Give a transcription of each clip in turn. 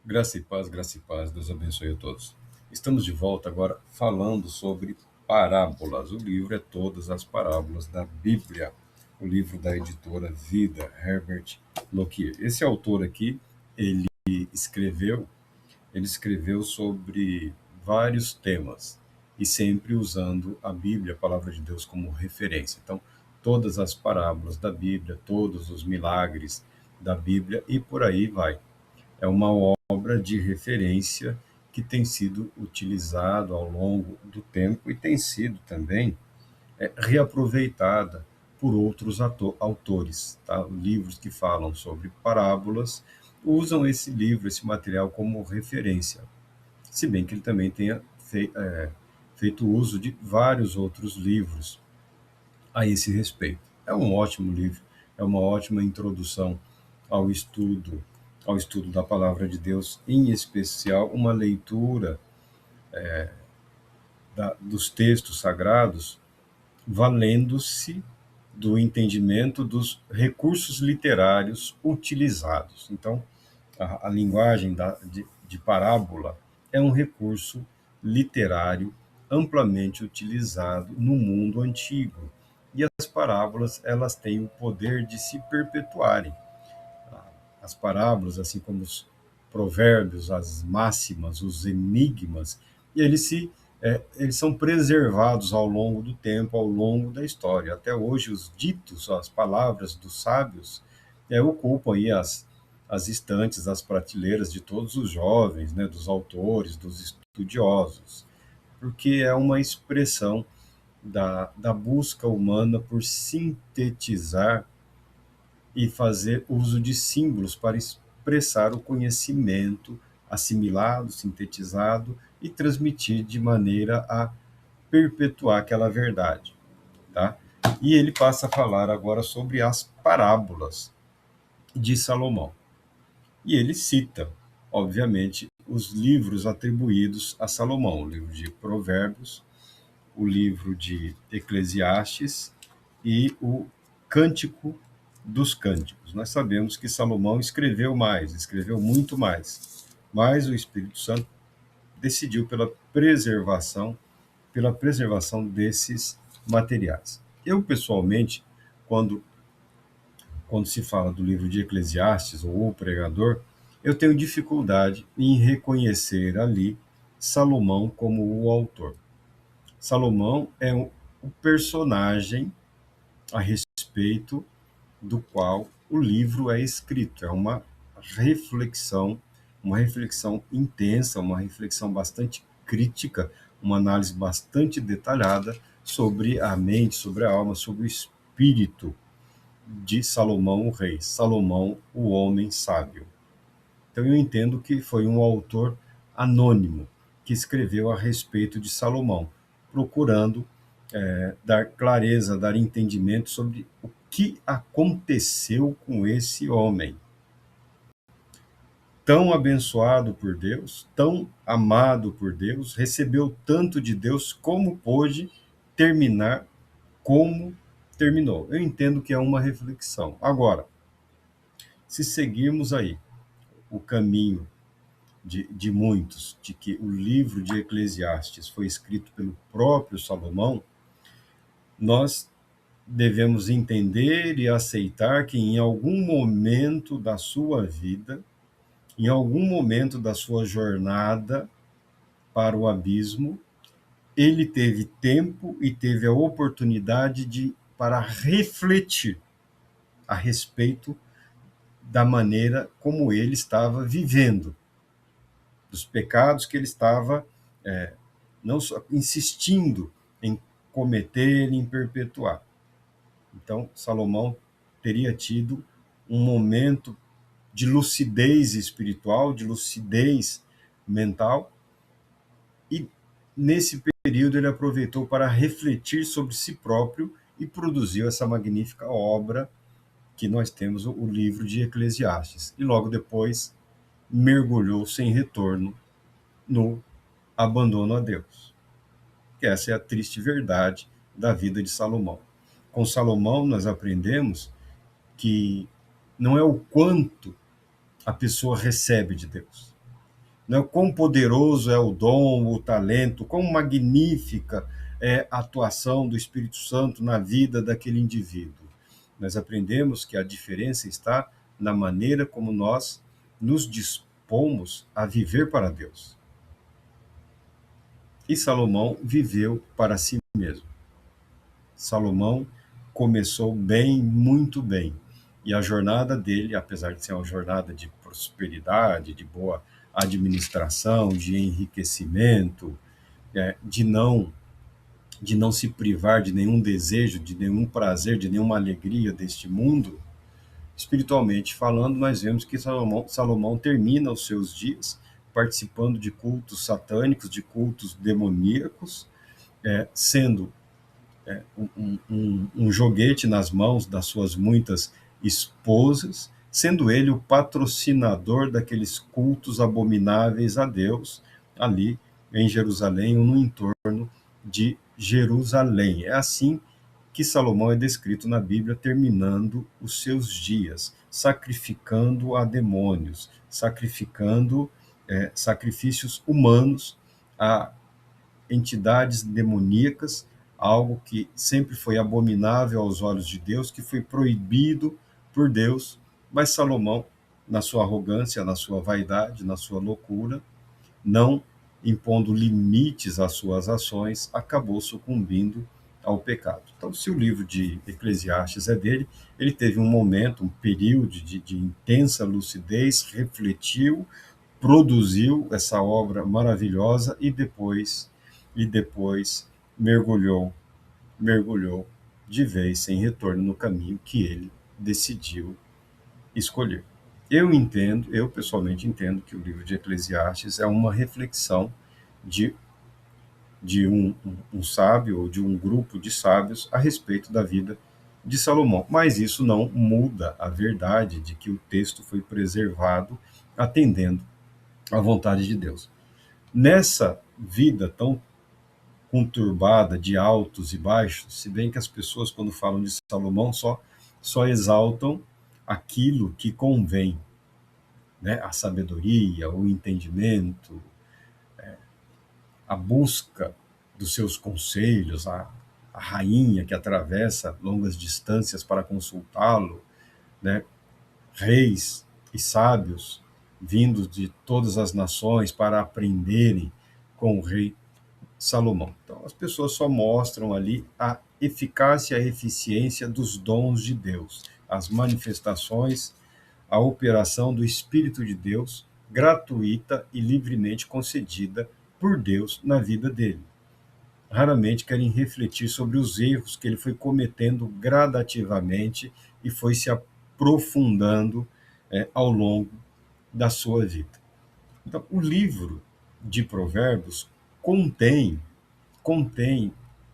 Graça e paz, Deus abençoe a todos. Estamos de volta agora falando sobre parábolas. O livro é Todas as Parábolas da Bíblia, o livro da editora Vida, Herbert Lockyer. Esse autor aqui, ele escreveu, ele escreveu sobre vários temas e sempre usando a Bíblia, a palavra de Deus, como referência. Então, todas as parábolas da Bíblia, todos os milagres da Bíblia e por aí vai. É uma obra de referência que tem sido utilizado ao longo do tempo e tem sido também reaproveitada por outros autores. Tá? Livros que falam sobre parábolas usam esse livro, esse material como referência, se bem que ele também tenha feito uso de vários outros livros a esse respeito. É um ótimo livro, é uma ótima introdução ao estudo, ao estudo da palavra de Deus, em especial uma leitura dos textos sagrados, valendo-se do entendimento dos recursos literários utilizados. Então, a linguagem de parábola é um recurso literário amplamente utilizado no mundo antigo. E as parábolas, elas têm o poder de se perpetuarem. As parábolas, assim como os provérbios, as máximas, os enigmas, e eles são preservados ao longo do tempo, ao longo da história. Até hoje, os ditos, as palavras dos sábios, ocupam aí as estantes, as prateleiras de todos os jovens, né, dos autores, dos estudiosos, porque é uma expressão da busca humana por sintetizar e fazer uso de símbolos para expressar o conhecimento assimilado, sintetizado e transmitir de maneira a perpetuar aquela verdade, tá? E ele passa a falar agora sobre as parábolas de Salomão. E ele cita, obviamente, os livros atribuídos a Salomão, o livro de Provérbios, o livro de Eclesiastes e o Cântico dos Cânticos. Nós sabemos que Salomão escreveu mais, escreveu muito mais, mas o Espírito Santo decidiu pela preservação desses materiais. Eu, pessoalmente, quando se fala do livro de Eclesiastes ou o pregador, eu tenho dificuldade em reconhecer ali Salomão como o autor. Salomão é o personagem a respeito do qual o livro é escrito. É uma reflexão intensa, uma reflexão bastante crítica, uma análise bastante detalhada sobre a mente, sobre a alma, sobre o espírito de Salomão, o rei, Salomão, o homem sábio. Então eu entendo que foi um autor anônimo que escreveu a respeito de Salomão, procurando dar clareza, dar entendimento sobre o que aconteceu com esse homem. Tão abençoado por Deus, tão amado por Deus, recebeu tanto de Deus, como pôde terminar como terminou. Eu entendo que é uma reflexão. Agora, se seguirmos aí o caminho de muitos, de que o livro de Eclesiastes foi escrito pelo próprio Salomão, nós devemos entender e aceitar que em algum momento da sua vida, em algum momento da sua jornada para o abismo, ele teve tempo e teve a oportunidade para refletir a respeito da maneira como ele estava vivendo, dos pecados que ele estava não só insistindo em cometer e em perpetuar. Então, Salomão teria tido um momento de lucidez espiritual, de lucidez mental, e nesse período ele aproveitou para refletir sobre si próprio e produziu essa magnífica obra que nós temos, o livro de Eclesiastes. E logo depois mergulhou sem retorno no abandono a Deus. Que essa é a triste verdade da vida de Salomão. Com Salomão nós aprendemos que não é o quanto a pessoa recebe de Deus, né? Quão poderoso é o dom, o talento, quão magnífica é a atuação do Espírito Santo na vida daquele indivíduo. Nós aprendemos que a diferença está na maneira como nós nos dispomos a viver para Deus. E Salomão viveu para si mesmo. Salomão começou bem, muito bem. E a jornada dele, apesar de ser uma jornada de prosperidade, de boa administração, de enriquecimento, de não se privar de nenhum desejo, de nenhum prazer, de nenhuma alegria deste mundo, espiritualmente falando, nós vemos que Salomão termina os seus dias participando de cultos satânicos, de cultos demoníacos, sendo um joguete nas mãos das suas muitas esposas, sendo ele o patrocinador daqueles cultos abomináveis a Deus, ali em Jerusalém ou no entorno de Jerusalém. É assim que Salomão é descrito na Bíblia, terminando os seus dias, sacrificando a demônios, sacrificando sacrifícios humanos a entidades demoníacas, algo que sempre foi abominável aos olhos de Deus, que foi proibido por Deus, mas Salomão, na sua arrogância, na sua vaidade, na sua loucura, não impondo limites às suas ações, acabou sucumbindo ao pecado. Então, se o livro de Eclesiastes é dele, ele teve um momento, um período de intensa lucidez, refletiu, produziu essa obra maravilhosa e depois mergulhou de vez sem retorno no caminho que ele decidiu escolher. Eu pessoalmente entendo que o livro de Eclesiastes é uma reflexão de, de um sábio ou de um grupo de sábios a respeito da vida de Salomão. Mas isso não muda a verdade de que o texto foi preservado atendendo à vontade de Deus. Nessa vida tão conturbada de altos e baixos, se bem que as pessoas, quando falam de Salomão, só exaltam aquilo que convém, né? A sabedoria, o entendimento, a busca dos seus conselhos, a rainha que atravessa longas distâncias para consultá-lo, né? Reis e sábios vindos de todas as nações para aprenderem com o rei Salomão. Então, as pessoas só mostram ali a eficácia e a eficiência dos dons de Deus, as manifestações, a operação do Espírito de Deus, gratuita e livremente concedida por Deus na vida dele. Raramente querem refletir sobre os erros que ele foi cometendo gradativamente e foi se aprofundando ao longo da sua vida. Então, o livro de Provérbios contém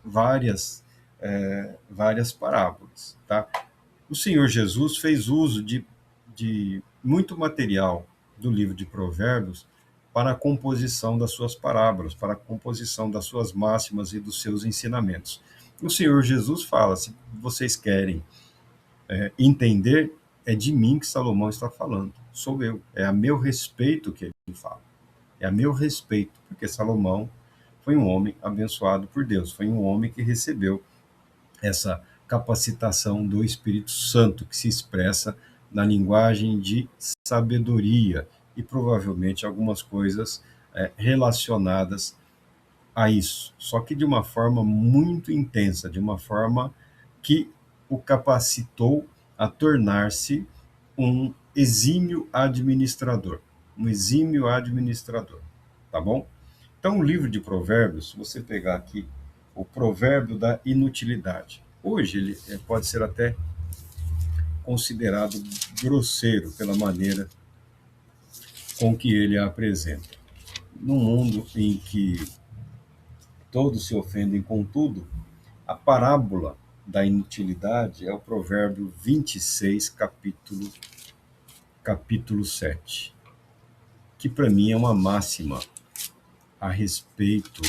várias parábolas. Tá? O Senhor Jesus fez uso de muito material do livro de Provérbios para a composição das suas parábolas, para a composição das suas máximas e dos seus ensinamentos. O Senhor Jesus fala: se vocês querem entender, é de mim que Salomão está falando, sou eu, é a meu respeito que ele fala. É a meu respeito, porque Salomão foi um homem abençoado por Deus, foi um homem que recebeu essa capacitação do Espírito Santo, que se expressa na linguagem de sabedoria e provavelmente algumas coisas relacionadas a isso, só que de uma forma muito intensa, de uma forma que o capacitou a tornar-se um exímio administrador, tá bom? Então, o livro de Provérbios, se você pegar aqui o provérbio da inutilidade, hoje ele pode ser até considerado grosseiro pela maneira com que ele a apresenta. Num mundo em que todos se ofendem com tudo, a parábola da inutilidade é o provérbio 26, capítulo 7, que para mim é uma máxima a respeito,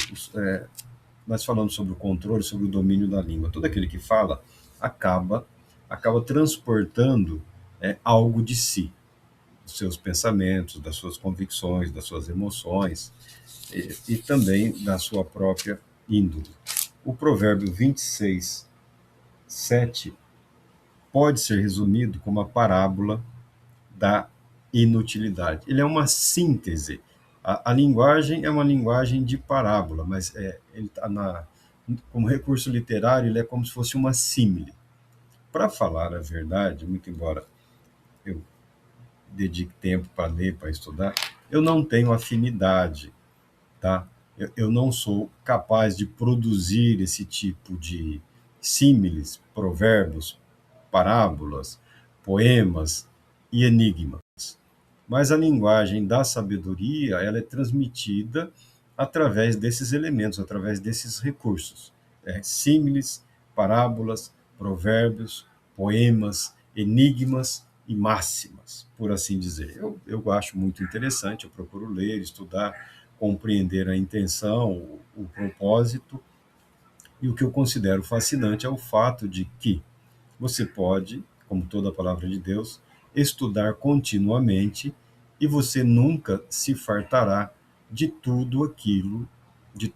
nós falamos sobre o controle, sobre o domínio da língua. Todo aquele que fala acaba transportando algo de si, dos seus pensamentos, das suas convicções, das suas emoções e também da sua própria índole. O provérbio 26, 7 pode ser resumido como a parábola da inutilidade. Ele é uma síntese. A linguagem é uma linguagem de parábola, mas ele tá como recurso literário, ele é como se fosse uma símile. Para falar a verdade, muito embora eu dedique tempo para ler, para estudar, eu não tenho afinidade, tá? Eu não sou capaz de produzir esse tipo de símiles, provérbios, parábolas, poemas e enigmas. Mas a linguagem da sabedoria, ela é transmitida através desses elementos, através desses recursos. Símiles, parábolas, provérbios, poemas, enigmas e máximas, por assim dizer. Eu acho muito interessante, eu procuro ler, estudar, compreender a intenção, o propósito, e o que eu considero fascinante é o fato de que você pode, como toda a palavra de Deus, estudar continuamente e você nunca se fartará de de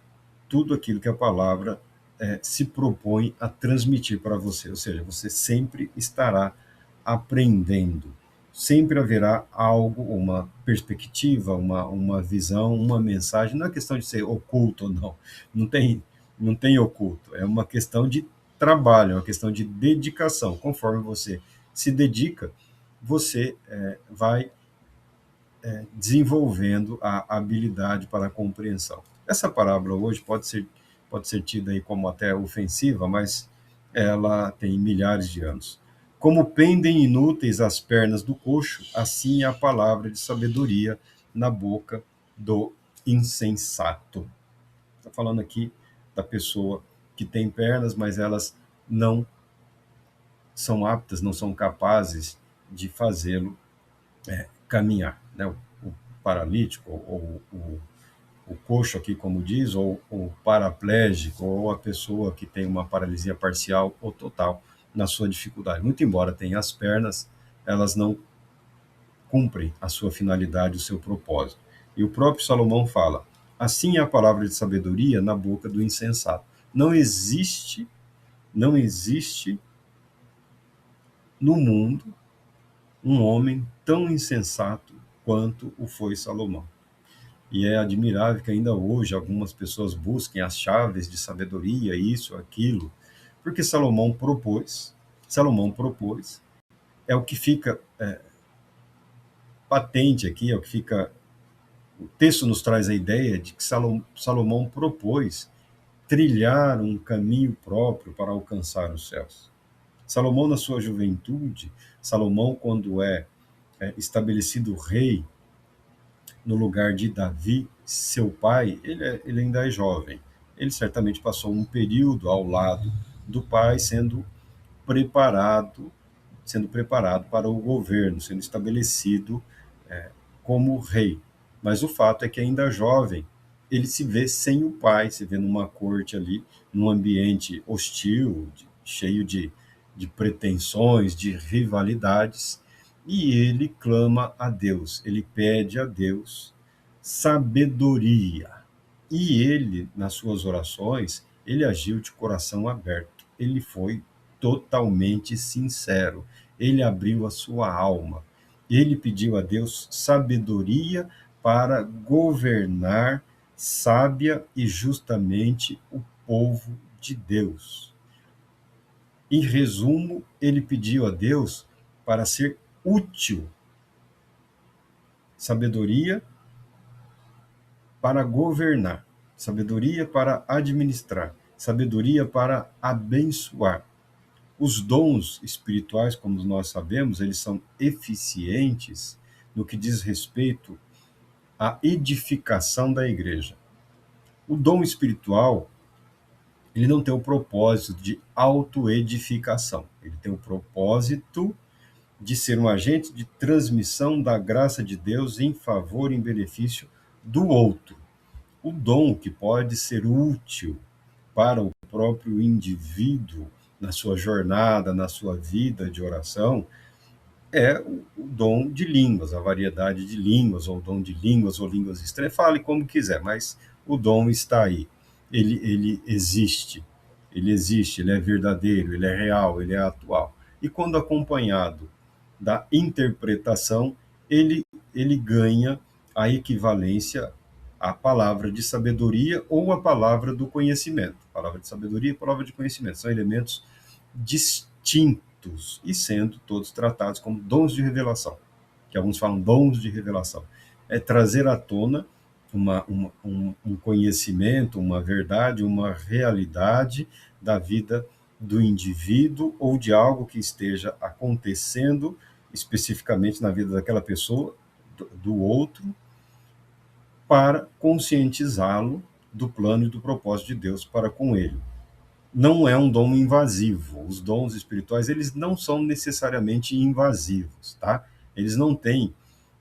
tudo aquilo que a palavra se propõe a transmitir para você. Ou seja, você sempre estará aprendendo. Sempre haverá algo, uma perspectiva, uma visão, uma mensagem. Não é questão de ser oculto ou não. Não tem, não tem oculto. É uma questão de trabalho, é uma questão de dedicação. Conforme você se dedica, você vai desenvolvendo a habilidade para a compreensão. Essa parábola hoje pode ser tida aí como até ofensiva, mas ela tem milhares de anos. Como pendem inúteis as pernas do coxo, assim é a palavra de sabedoria na boca do insensato. Está falando aqui da pessoa que tem pernas, mas elas não são aptas, não são capazes de fazê-lo caminhar, né? O paralítico, ou o coxo aqui, como diz, ou o paraplégico, ou a pessoa que tem uma paralisia parcial ou total na sua dificuldade. Muito embora tenha as pernas, elas não cumprem a sua finalidade, o seu propósito. E o próprio Salomão fala: assim é a palavra de sabedoria na boca do insensato. Não existe no mundo um homem tão insensato quanto o foi Salomão. E é admirável que ainda hoje algumas pessoas busquem as chaves de sabedoria, isso, aquilo, porque Salomão propôs, é o que fica patente aqui, é o que fica, o texto nos traz a ideia de que Salomão propôs trilhar um caminho próprio para alcançar os céus. Salomão, na sua juventude, Salomão, quando estabelecido rei no lugar de Davi, seu pai, ele ainda é jovem. Ele certamente passou um período ao lado do pai, preparado, sendo preparado para o governo, sendo estabelecido como rei. Mas o fato é que ainda jovem, ele se vê sem o pai, se vê numa corte ali, num ambiente hostil, cheio de pretensões, de rivalidades, e ele clama a Deus, ele pede a Deus sabedoria. E ele, nas suas orações, ele agiu de coração aberto, ele foi totalmente sincero, ele abriu a sua alma, ele pediu a Deus sabedoria para governar sábia e justamente o povo de Deus. Em resumo, ele pediu a Deus para ser útil, sabedoria para governar, sabedoria para administrar, sabedoria para abençoar. Os dons espirituais, como nós sabemos, eles são eficientes no que diz respeito à edificação da igreja. O dom espiritual, ele não tem o propósito de autoedificação, ele tem o propósito de ser um agente de transmissão da graça de Deus em favor e em benefício do outro. O dom que pode ser útil para o próprio indivíduo na sua jornada, na sua vida de oração, é o dom de línguas, a variedade de línguas, ou o dom de línguas, ou línguas estranhas, fale como quiser, mas o dom está aí. Ele existe, ele é verdadeiro, ele é real, ele é atual. E quando acompanhado da interpretação, ele, ele ganha a equivalência à palavra de sabedoria ou à palavra do conhecimento. Palavra de sabedoria e palavra de conhecimento são elementos distintos e sendo todos tratados como dons de revelação, que alguns falam dons de revelação. É trazer à tona um conhecimento, uma verdade, uma realidade da vida do indivíduo ou de algo que esteja acontecendo especificamente na vida daquela pessoa, do outro, para conscientizá-lo do plano e do propósito de Deus para com ele. Não é um dom invasivo. Os dons espirituais, eles não são necessariamente invasivos, tá? Eles não têm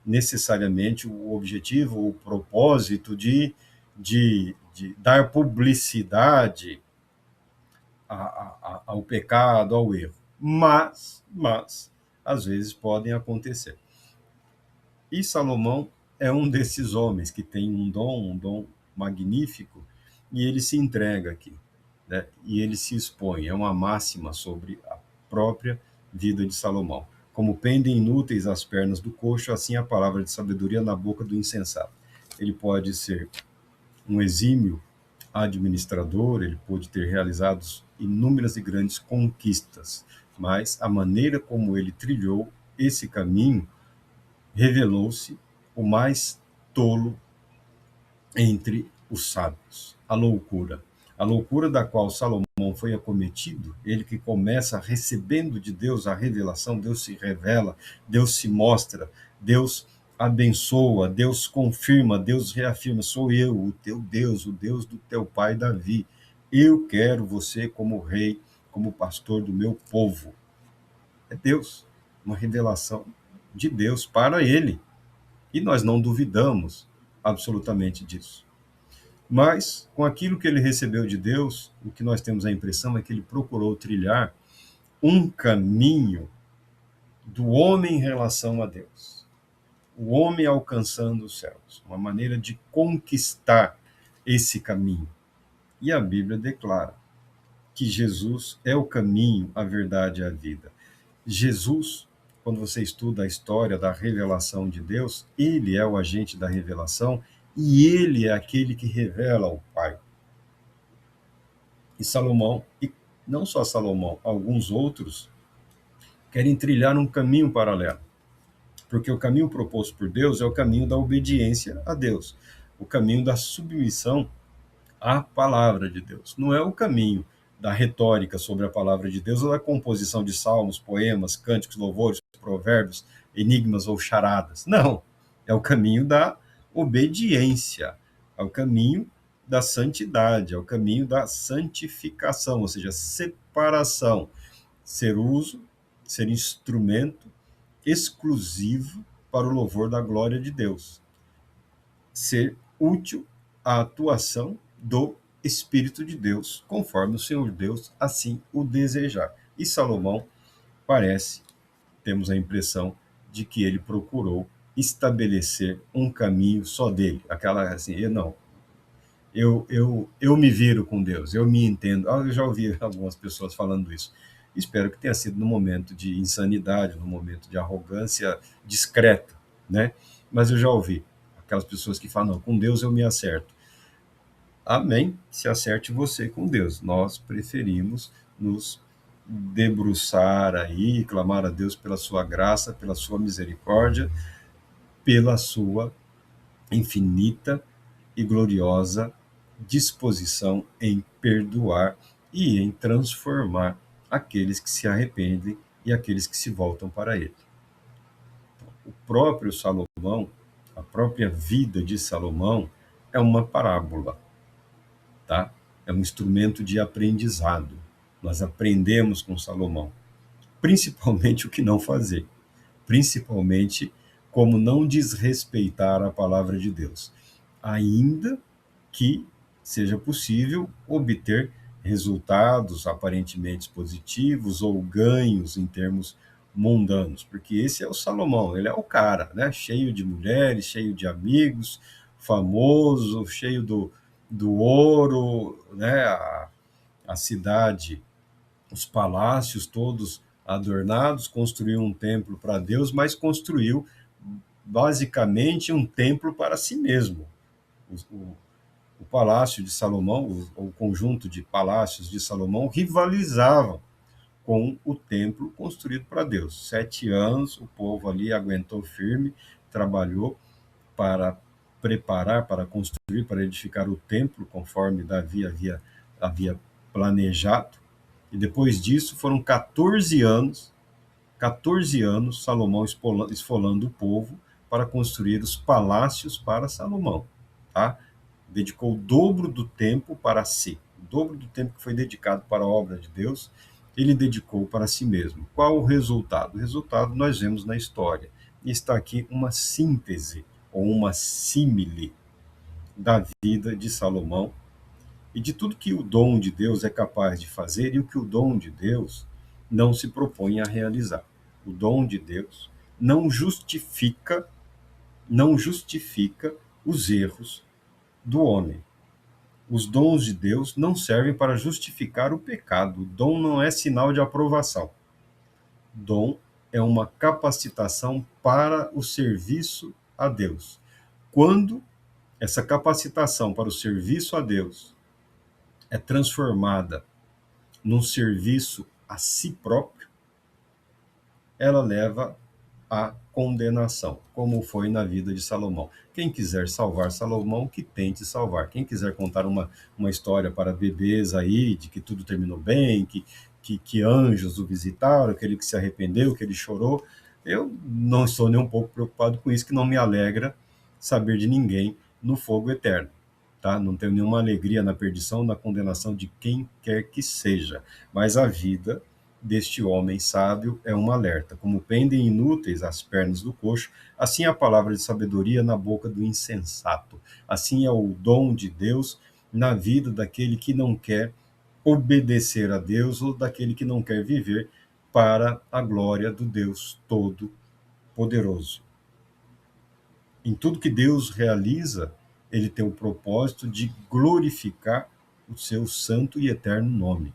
necessariamente o objetivo, o propósito de dar publicidade ao pecado, ao erro. Mas, às vezes podem acontecer. E Salomão é um desses homens que tem um dom magnífico, e ele se entrega aqui, né? E ele se expõe. É uma máxima sobre a própria vida de Salomão. Como pendem inúteis as pernas do coxo, assim a palavra de sabedoria na boca do insensato. Ele pode ser um exímio administrador, ele pode ter realizado inúmeras e grandes conquistas, mas a maneira como ele trilhou esse caminho revelou-se o mais tolo entre os sábios, a loucura da qual Salomão foi acometido, ele que começa recebendo de Deus a revelação, Deus se revela, Deus se mostra, Deus abençoa, Deus confirma, Deus reafirma, sou eu, o teu Deus, o Deus do teu pai Davi, eu quero você como rei, como pastor do meu povo. É Deus, uma revelação de Deus para ele. E nós não duvidamos absolutamente disso. Mas, com aquilo que ele recebeu de Deus, o que nós temos a impressão é que ele procurou trilhar um caminho do homem em relação a Deus. O homem alcançando os céus. Uma maneira de conquistar esse caminho. E a Bíblia declara que Jesus é o caminho, a verdade e a vida. Jesus, quando você estuda a história da revelação de Deus, ele é o agente da revelação e ele é aquele que revela ao Pai. E Salomão, e não só Salomão, alguns outros querem trilhar um caminho paralelo, porque o caminho proposto por Deus é o caminho da obediência a Deus, o caminho da submissão à palavra de Deus. Não é o caminho da retórica sobre a palavra de Deus ou da composição de salmos, poemas, cânticos, louvores, provérbios, enigmas ou charadas. Não. É o caminho da obediência, é o caminho da santidade, é o caminho da santificação, ou seja, separação, ser uso, ser instrumento exclusivo para o louvor da glória de Deus, ser útil à atuação do Espírito de Deus, conforme o Senhor Deus assim o desejar. E Salomão parece, temos a impressão de que ele procurou estabelecer um caminho só dele, aquela assim, eu me viro com Deus, eu me entendo. Eu já ouvi algumas pessoas falando isso. Espero que tenha sido no momento de insanidade, no momento de arrogância discreta, né? Mas eu já ouvi aquelas pessoas que falam, não, com Deus eu me acerto. Amém, se acerte você com Deus. Nós preferimos nos debruçar aí, clamar a Deus pela sua graça, pela sua misericórdia, pela sua infinita e gloriosa disposição em perdoar e em transformar aqueles que se arrependem e aqueles que se voltam para ele. O próprio Salomão, a própria vida de Salomão é uma parábola, tá? É um instrumento de aprendizado. Nós aprendemos com Salomão, principalmente o que não fazer, principalmente como não desrespeitar a palavra de Deus, ainda que seja possível obter resultados aparentemente positivos ou ganhos em termos mundanos, porque esse é o Salomão, ele é o cara, né? Cheio de mulheres, cheio de amigos, famoso, cheio do ouro, né? A cidade, os palácios todos adornados, construiu um templo para Deus, mas construiu basicamente um templo para si mesmo. O palácio de Salomão, o conjunto de palácios de Salomão, rivalizavam com o templo construído para Deus. 7 anos o povo ali aguentou firme, trabalhou para preparar, para construir, para edificar o templo, conforme Davi havia planejado. E depois disso foram 14 anos Salomão esfolando o povo para construir os palácios para Salomão, tá? Dedicou o dobro do tempo para si, o dobro do tempo que foi dedicado para a obra de Deus, ele dedicou para si mesmo. Qual o resultado? O resultado nós vemos na história. E está aqui uma síntese, ou uma símile, da vida de Salomão e de tudo que o dom de Deus é capaz de fazer e o que o dom de Deus não se propõe a realizar. O dom de Deus não justifica os erros do homem. Os dons de Deus não servem para justificar o pecado. O dom não é sinal de aprovação. Dom é uma capacitação para o serviço a Deus. Quando essa capacitação para o serviço a Deus é transformada num serviço a si próprio, ela leva à condenação, como foi na vida de Salomão. Quem quiser salvar Salomão, que tente salvar. Quem quiser contar uma história para bebês aí, de que tudo terminou bem, que anjos o visitaram, aquele que se arrependeu, que ele chorou, eu não estou nem um pouco preocupado com isso, que não me alegra saber de ninguém no fogo eterno. Tá? Não tenho nenhuma alegria na perdição, na condenação de quem quer que seja. Mas a vida deste homem sábio é um alerta. Como pendem inúteis as pernas do coxo, assim é a palavra de sabedoria na boca do insensato. Assim é o dom de Deus na vida daquele que não quer obedecer a Deus ou daquele que não quer viver para a glória do Deus Todo-Poderoso. Em tudo que Deus realiza, ele tem o propósito de glorificar o seu santo e eterno nome.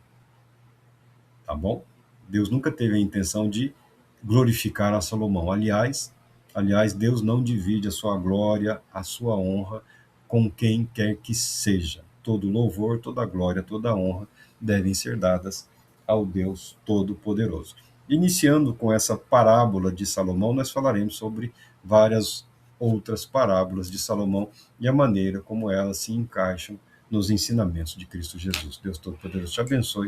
Tá bom? Deus nunca teve a intenção de glorificar a Salomão. Aliás, Deus não divide a sua glória, a sua honra com quem quer que seja. Todo louvor, toda glória, toda honra devem ser dadas ao Deus Todo-Poderoso. Iniciando com essa parábola de Salomão, nós falaremos sobre várias outras parábolas de Salomão e a maneira como elas se encaixam nos ensinamentos de Cristo Jesus. Deus Todo-Poderoso te abençoe